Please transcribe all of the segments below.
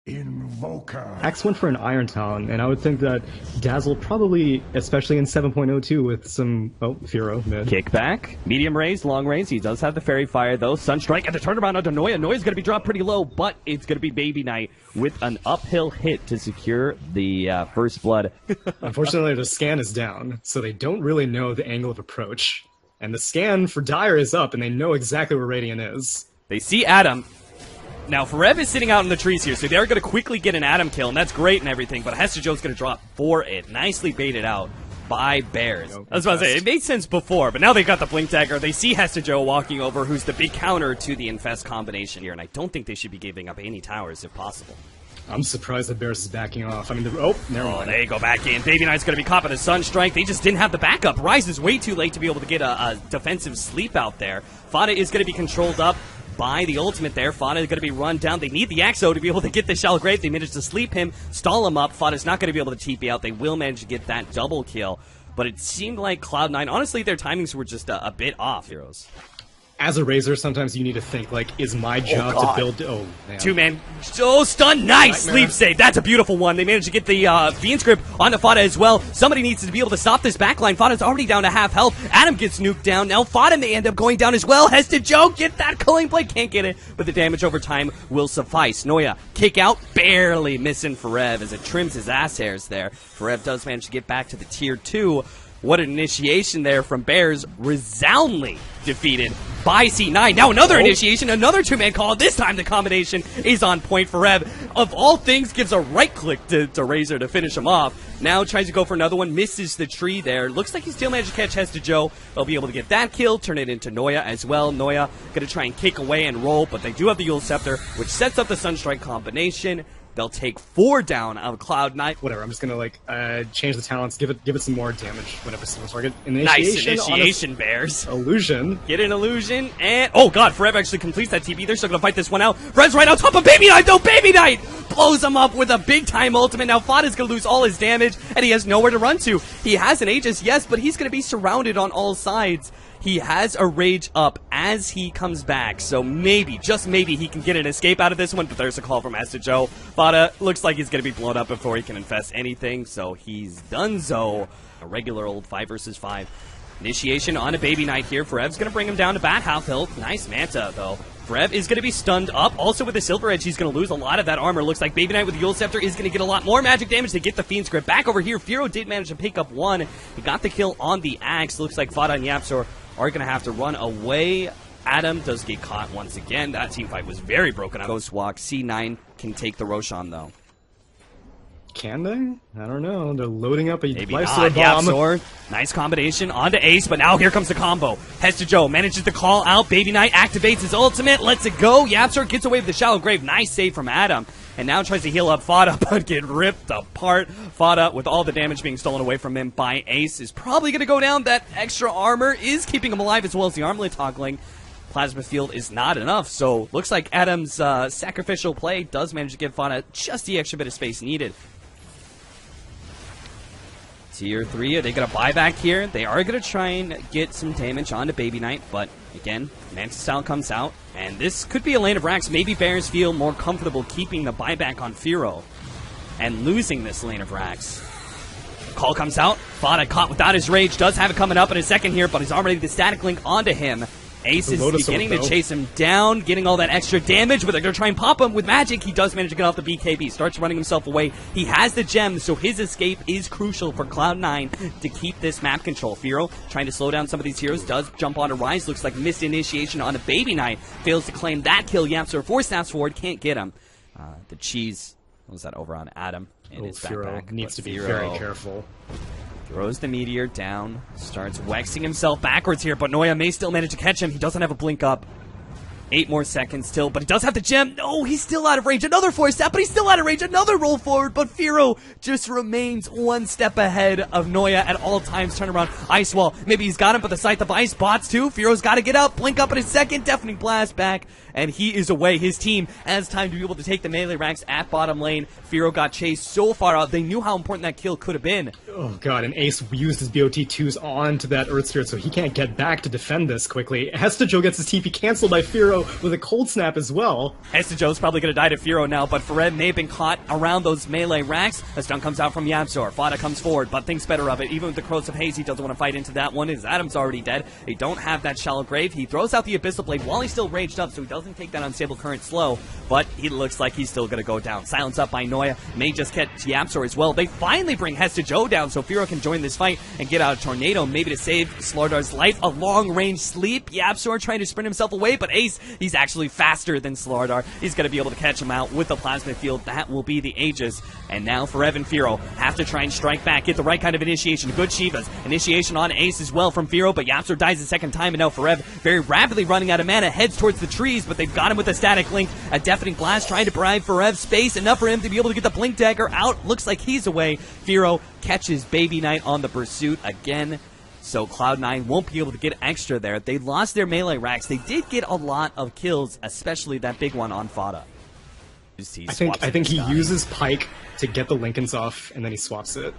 Invoker. Axe went for an Iron Talon, and I would think that Dazzle probably, especially in 7.02 with some... Oh, Firo, mid. Kickback, medium raise, long range. He does have the Fairy Fire, though. Sunstrike, and the turnaround onto Noya. Noya's going to be dropped pretty low, but it's going to be Baby Knight with an uphill hit to secure the first blood. Unfortunately, the scan is down, so they don't really know the angle of approach. And the scan for Dire is up, and they know exactly where Radiant is. They see Adam. Now, Forev is sitting out in the trees here, so they're going to quickly get an Adam kill, and that's great and everything, but Hester Joe's going to drop for it. Nicely baited out by Bears. I was about to say, it made sense before, but now they've got the Blink Dagger. They see Hester Joe walking over, who's the big counter to the Infest combination here, and I don't think they should be giving up any towers if possible. I'm surprised that Bears is backing off. I mean, never mind. They go back in. Baby Knight's going to be caught by the Sunstrike. They just didn't have the backup. Ryze is way too late to be able to get a defensive sleep out there. Fada is going to be controlled up by the ultimate there. Fada is going to be run down. They need the Axo to be able to get the Shallow Grave. They managed to sleep him, stall him up. Fada's not going to be able to TP out. They will manage to get that double kill. But it seemed like Cloud9, honestly, their timings were just a bit off, Heroes. As a Razor, sometimes you need to think, like, is my job to build... Oh, man. Two-man. Oh, stun. Nice. Sleep save. That's a beautiful one. They managed to get the Fiend's Grip onto Fada as well. Somebody needs to be able to stop this backline. Fada's already down to half health. Adam gets nuked down. Now Fada may end up going down as well. Hester Joe, get that Culling Blade. Can't get it, but the damage over time will suffice. Noya, kick out. Barely missing Forev as it trims his ass hairs there. Forev does manage to get back to the tier 2. What an initiation there from Bears, resoundingly defeated by C9. Now another initiation, another two-man call. This time the combination is on point for Rev. Of all things, gives a right-click to Razor to finish him off. Now tries to go for another one, misses the tree there. Looks like he still managed to catch Hester Joe. They'll be able to get that kill, turn it into Noya as well. Noya going to try and kick away and roll, but they do have the Yule Scepter, which sets up the Sunstrike combination. They'll take 4 down out of Cloud9. Whatever, I'm just gonna like change the talents, give it some more damage whenever single target. Nice initiation, Bears. Illusion. Get an illusion, and oh god, Forev actually completes that TP. They're still gonna fight this one out. Forev's right on top of Baby Knight, though. Baby Knight blows him up with a big time ultimate. Now Fada's gonna lose all his damage, and he has nowhere to run to. He has an Aegis, yes, but he's gonna be surrounded on all sides. He has a rage up as he comes back, so maybe, just maybe, he can get an escape out of this one, but there's a call from Hester Joe. Fada looks like he's going to be blown up before he can infest anything, so he's donezo. A regular old 5 versus 5. Initiation on a Baby Knight here. Forev's going to bring him down to bat half health. Nice Manta, though. Forev is going to be stunned up. Also with the Silver Edge, he's going to lose a lot of that armor. Looks like Baby Knight with the Yule Scepter is going to get a lot more magic damage to get the Fiend's Grip. Back over here, Firo did manage to pick up one. He got the kill on the Axe. Looks like Fada and Yapsor are going to have to run away. Adam does get caught once again. That team fight was very broken up. Ghost Walk. C9 can take the Roshan, though. Can they? I don't know. They're loading up a Maybe Lifesteal not. Bomb. Yapsor. Nice combination onto Ace, but now here comes the combo. Hester Joe manages to call out. Baby Knight activates his ultimate. Lets it go. Yapsor gets away with the Shallow Grave. Nice save from Adam. And now tries to heal up Fada, but get ripped apart. Fada, with all the damage being stolen away from him by Ace, is probably going to go down. That extra armor is keeping him alive, as well as the armlet toggling. Plasma Field is not enough, so looks like Adam's sacrificial play does manage to give Fada just the extra bit of space needed. Tier 3, are they going to buy back here? They are going to try and get some damage onto Baby Knight, but again, Mantis Style comes out, and this could be a lane of racks. Maybe Bears feel more comfortable keeping the buyback on Firo and losing this lane of racks. Call comes out. Fada caught without his rage. Does have it coming up in a second here, but he's already the static link onto him. Ace is beginning to chase him down, getting all that extra damage, but they're going to try and pop him with magic. He does manage to get off the BKB, starts running himself away. He has the gem, so his escape is crucial for Cloud9 to keep this map control. Firo trying to slow down some of these heroes, does jump onto Ryze, looks like missed initiation on a Baby Knight, fails to claim that kill. Yapsor 4 snaps forward, can't get him. The cheese, what was that over on Adam in his backpack? Firo needs to be very careful. Throws the meteor down, starts waxing himself backwards here, but Noya may still manage to catch him. He doesn't have a blink up. 8 more seconds still, but he does have the gem. No, he's still out of range. Another 4-step, but he's still out of range. Another roll forward, but Firo just remains 1 step ahead of Noya at all times. Turn around, Ice Wall. Maybe he's got him, but the Scythe of Ice bots too. Firo's got to get up, blink up in a second, deafening blast back, and he is away. His team has time to be able to take the melee ranks at bottom lane. Firo got chased so far out. They knew how important that kill could have been. Oh god, and Ace used his BOT2s onto that Earth Spirit, so he can't get back to defend this quickly. Hester Joe gets his TP canceled by Firo. Firo with a cold snap as well. Joe's probably going to die to Firo now, but Ferev may have been caught around those melee racks. A stun comes out from YapzOr. Fada comes forward, but thinks better of it. Even with the Crows of Haze, he doesn't want to fight into that one. His Adam's already dead. They don't have that Shallow Grave. He throws out the Abyssal Blade while he's still raged up, so he doesn't take that Unstable Current slow, but he looks like he's still going to go down. Silence up by Noya. May just catch YapzOr as well. They finally bring Joe down, so Firo can join this fight and get out a Tornado, maybe to save Slardar's life. A long-range sleep. YapzOr trying to sprint himself away, but Ace, he's actually faster than Slardar. He's going to be able to catch him out with the Plasma Field. That will be the Aegis. And now Ferev and Firo have to try and strike back, get the right kind of initiation. Good Shivas. Initiation on Ace as well from Firo, but YapzOr dies a second time, and now Ferev very rapidly running out of mana, heads towards the trees, but they've got him with a Static Link. A Deafening Blast trying to bribe Ferev's space, enough for him to be able to get the Blink Dagger out. Looks like he's away. Firo catches Baby Knight on the pursuit again. So Cloud9 won't be able to get extra there. They lost their melee racks. They did get a lot of kills, especially that big one on Fada. I think he uses Pike to get the Lincolns off, and then he swaps it.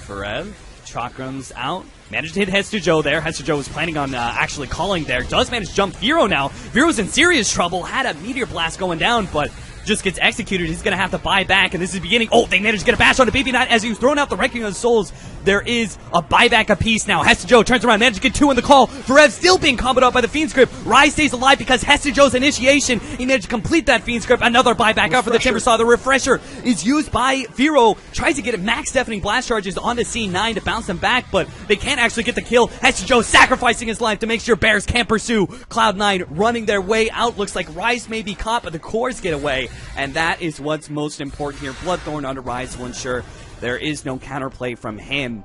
Ferev, Chakrams out. Managed to hit Joe there. Joe was planning on actually calling there. Does manage to jump Firo now. Firo's in serious trouble. Had a Meteor Blast going down, but just gets executed. He's going to have to buy back, and this is the beginning. Oh, they managed to get a bash on the Baby Knight as he was throwing out the Wrecking of the Souls. There is a buyback apiece now. Joe turns around, manages to get 2 in the call. Ferev still being comboed up by the Fiend's Grip. Rise stays alive because Joe's initiation. He managed to complete that Fiend's Grip. Another buyback out for the Timbersaw. The Refresher is used by Firo. Tries to get max Deafening Blast charges onto C9 to bounce them back, but they can't actually get the kill. Joe sacrificing his life to make sure Bears can't pursue. Cloud9 running their way out. Looks like Rise may be caught, but the cores get away, and that is what's most important here. Bloodthorn onto Rise will ensure there is no counterplay from him.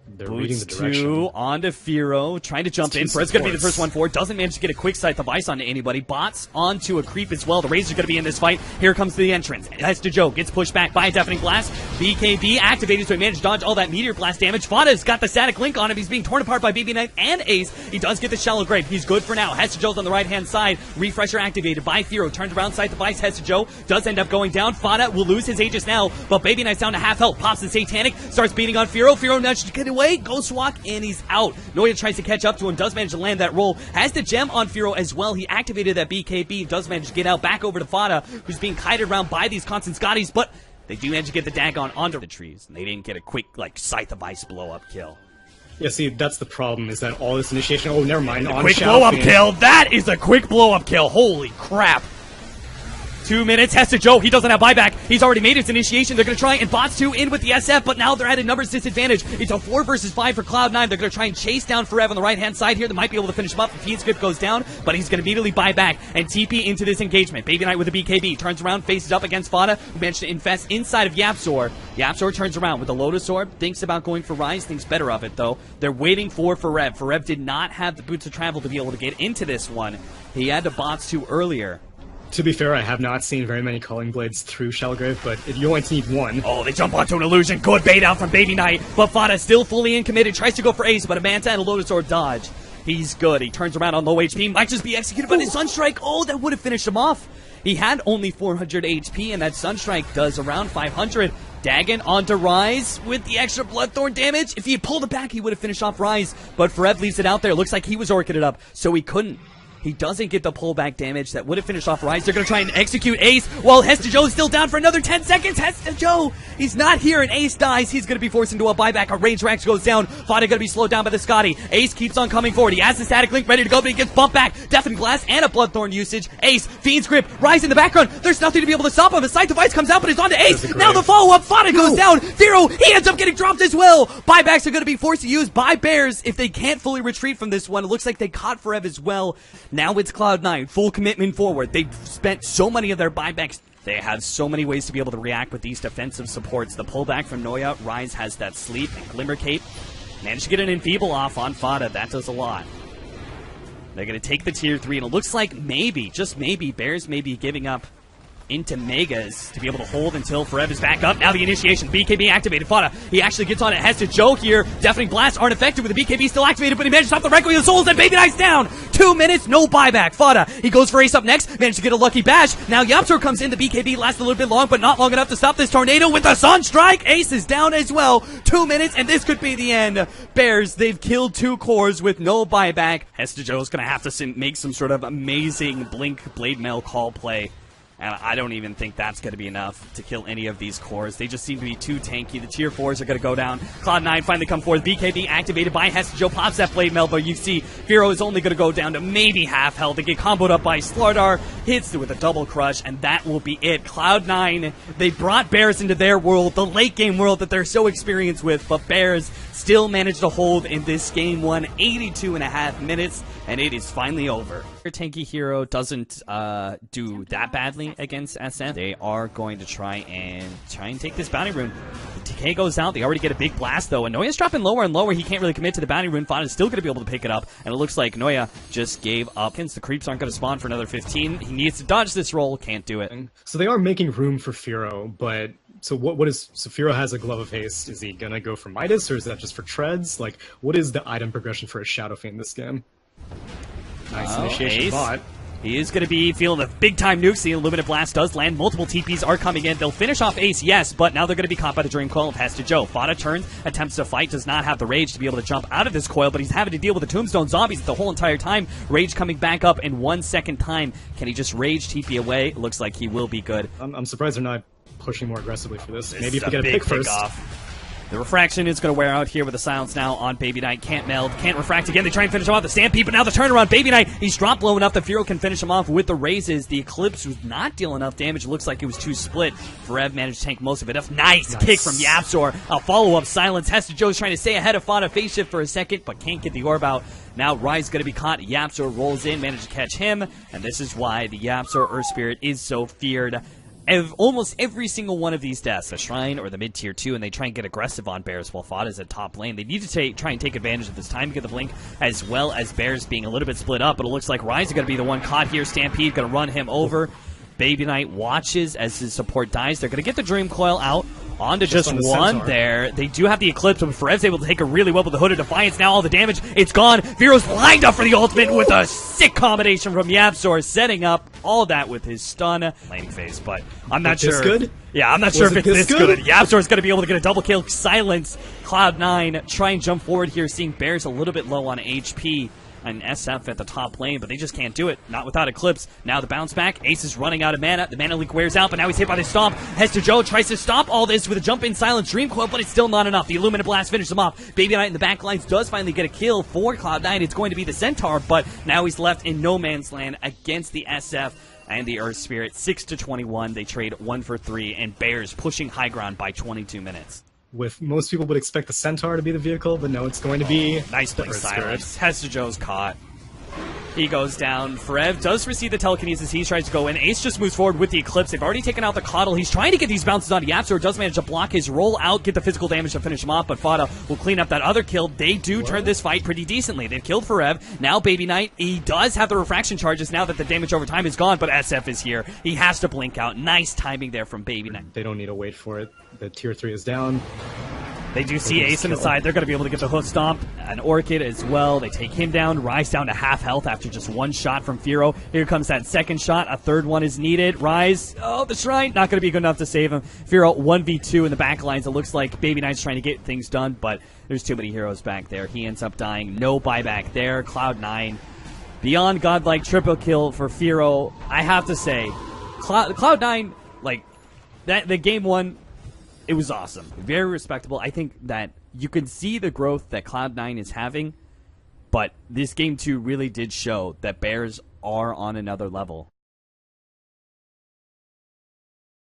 They're reading the Boots direction. 2 onto Firo, trying to jump in. Fred's going to be the first one forward. Doesn't manage to get a quick sight device onto anybody. Bots onto a creep as well. The Razor's going to be in this fight. Here comes the entrance. Joe gets pushed back by a Deafening Blast. BKB activated, so he managed to dodge all that Meteor Blast damage. Fada's got the Static Link on him. He's being torn apart by Baby Knight and Ace. He does get the Shallow Grave. He's good for now. Joe's on the right-hand side. Refresher activated by Firo. Turns around sight device. Joe does end up going down. Fada will lose his Aegis now, but Baby Knight's down to half health. Pops the Satanic. Starts beating on Firo. Firo nudges to get away. Ghost Walk, and he's out. Noya tries to catch up to him, does manage to land that roll, has the gem on Firo as well. He activated that BKB, does manage to get out back over to Fada, who's being kited around by these constant Scotties, but they do manage to get the Dagon onto the trees, and they didn't get a quick, Scythe of Ice blow-up kill. Yeah, see, that's the problem, is that all this initiation... Oh, never mind. On Quick blow-up kill! That is a quick blow-up kill! Holy crap! 2 minutes, Joe, he doesn't have buyback. He's already made his initiation. They're going to try and bots 2 in with the SF, but now they're at a numbers disadvantage. It's a 4 versus 5 for Cloud9. They're going to try and chase down Ferev on the right-hand side here. They might be able to finish him up. The Fiend Script goes down, but he's going to immediately buy back and TP into this engagement. Baby Knight with a BKB. Turns around, faces up against Fada, who managed to infest inside of YapzOr. YapzOr turns around with the Lotus Orb, thinks about going for Rise, thinks better of it, though. They're waiting for Ferev. Ferev did not have the boots of travel to be able to get into this one. He had to bots 2 earlier. To be fair, I have not seen very many Calling Blades through Shellgrave, but you only need one. Oh, they jump onto an illusion. Good bait out from Baby Knight, but Fada still fully in committed. Tries to go for Ace, but a Manta and a Lotus Orb dodge. He's good. He turns around on low HP. Might just be executed by the Sunstrike. Oh, that would have finished him off. He had only 400 HP, and that Sunstrike does around 500. Dagon onto Rise with the extra Bloodthorn damage. If he had pulled it back, he would have finished off Rise, but Ferev leaves it out there. Looks like he was orchid it up, so he couldn't. He doesn't get the pullback damage that would have finished off Rise. They're going to try and execute Ace while Joe is still down for another 10 seconds. Joe, he's not here, and Ace dies. He's going to be forced into a buyback. A range Rax goes down. Fada going to be slowed down by the Scotty. Ace keeps on coming forward. He has the Static Link ready to go, but he gets bumped back. Deafening Blast and a Bloodthorn usage. Ace, Fiend's Grip, Rise in the background. There's nothing to be able to stop him. The Sight Device comes out, but it's on to Ace. Now the follow-up. Fada goes down. Firo, he ends up getting dropped as well. Buybacks are going to be forced to use by Bears if they can't fully retreat from this one. It looks like they caught Ferev as well. Now it's Cloud9. Full commitment forward. They've spent so many of their buybacks. They have so many ways to be able to react with these defensive supports. The pullback from Noya. Rise has that sleep and Glimmer Cape. Managed to get an Enfeeble off on Fada. That does a lot. They're going to take the tier 3, and it looks like maybe, just maybe, Bears may be giving up into Megas to be able to hold until Forev is back up. Now the initiation, BKB activated. Fada, he actually gets on it, has to Joe here. Deafening blasts aren't effective with the BKB still activated, but he managed to stop the Requiem of the Souls, and Baby Knight's down. 2 minutes, no buyback. Fada, he goes for Ace up next, managed to get a lucky bash. Now YapzOr comes in, the BKB lasts a little bit long, but not long enough to stop this tornado with the Sunstrike. Ace is down as well. 2 minutes, and this could be the end. Bears, they've killed 2 cores with no buyback. Hester Joe's gonna have to make some sort of amazing Blink Blade Mail call play. And I don't even think that's going to be enough to kill any of these cores. They just seem to be too tanky. The tier 4s are going to go down. Cloud9 finally come forth. BKB activated by Hester Joe. Pops that Blade Mail, but you see Firo is only going to go down to maybe half health. They get comboed up by Slardar. Hits with a double crush, and that will be it. Cloud9, they brought Bears into their world, the late game world that they're so experienced with, but Bears still managed to hold in this game 1, 82.5 minutes, and it is finally over. Your tanky hero doesn't do that badly against SF. They are going to try and take this bounty rune. The TK goes out. They already get a big blast though, and Noya's dropping lower and lower. He can't really commit to the bounty rune. Fada is still going to be able to pick it up, and it looks like Noya just gave up. The creeps aren't going to spawn for another 15. He needs to dodge this roll. Can't do it. So they are making room for Firo, but so what is, so Firo has a Glove of Haste. Is he gonna go for Midas, or is that just for treads? Like, what is the item progression for a Shadow Fiend in this game? Nice initiation Ace. bot. He is going to be feeling the big-time nukes. The Illuminate Blast does land. Multiple TPs are coming in. They'll finish off Ace, yes, but now they're going to be caught by the Dream Coil of Hester Joe. Fada turns, attempts to fight, does not have the Rage to be able to jump out of this coil, but he's having to deal with the Tombstone Zombies the whole entire time. Rage coming back up in 1 second time. Can he just Rage TP away? Looks like he will be good. I'm surprised they're not pushing more aggressively for this. Maybe if they they get a pick first. The refraction is going to wear out here with the silence now on Baby Knight. Can't meld, can't refract again. They try and finish him off the Stampede, but now the turnaround. Baby Knight, he's drop low enough that Firo can finish him off with the raises. The Eclipse was not dealing enough damage. It looks like it was too split. Forev managed to tank most of it. Nice kick from YapzOr. A follow-up silence. Hester Joe's trying to stay ahead of Fada. Face shift for a second, but can't get the orb out. Now Rise going to be caught. YapzOr rolls in, managed to catch him, and this is why the YapzOr Earth Spirit is so feared. Almost every single one of these deaths, the Shrine or the mid-tier 2, and they try and get aggressive on Bears while Fada's at top lane. They need to try and take advantage of this time to get the blink, as well as Bears being a little bit split up, but it looks like Rise is going to be the one caught here. Stampede going to run him over. Baby Knight watches as his support dies. They're going to get the Dream Coil out. On to just on the one Centaur. there. They do have the Eclipse, but Forev's able to take it really well with the Hood of Defiance. Now all the damage, it's gone. Viro's lined up for the ultimate with a sick combination from YapzOr, setting up all that with his stun laning phase, but I'm not sure. This good? Yeah, I'm not Was sure if it it's this this good? good. YapzOr's going to be able to get a double kill. Silence Cloud9. Try and jump forward here, seeing Bears a little bit low on HP. And SF at the top lane, but they just can't do it. Not without Eclipse. Now the bounce back. Ace is running out of mana. The mana leak wears out, but now he's hit by the stomp. Hester Joe tries to stop all this with a jump in silence Dream Coil, but it's still not enough. The Illuminate Blast finishes him off. Baby Knight in the back lines does finally get a kill for Cloud9. It's going to be the Centaur, but now he's left in no man's land against the SF and the Earth Spirit. 6-21. They trade 1 for 3, and Bears pushing high ground by 22 minutes. With most people would expect the Centaur to be the vehicle, but no, it's going to be Nice the play Earth Spirit. silence. Hester Joe's caught. He goes down. Forev does receive the telekinesis. He tries to go in. Ace just moves forward with the Eclipse. They've already taken out the Coddle. He's trying to get these bounces on YapzOr. Does manage to block his roll out, get the physical damage to finish him off, but Fada will clean up that other kill. They do turn this fight pretty decently. They've killed Forev. Now Baby Knight, he does have the refraction charges now that the damage over time is gone, but SF is here. He has to blink out. Nice timing there from Baby Knight. They don't need to wait for it. The tier 3 is down. They do see Ace in the side. They're going to be able to get the hoof stomp. An Orchid as well. They take him down. Rise down to half health after just one shot from Firo. Here comes that second shot. A third one is needed. Rise. Oh, the Shrine. Not going to be good enough to save him. Firo 1v2 in the back lines. It looks like Baby Knight's trying to get things done, but there's too many heroes back there. He ends up dying. No buyback there. Cloud9. Beyond godlike triple kill for Firo. I have to say, Cloud9, like, the game one, it was awesome. Very respectable. I think that you can see the growth that Cloud9 is having, but this game 2 really did show that Bears are on another level.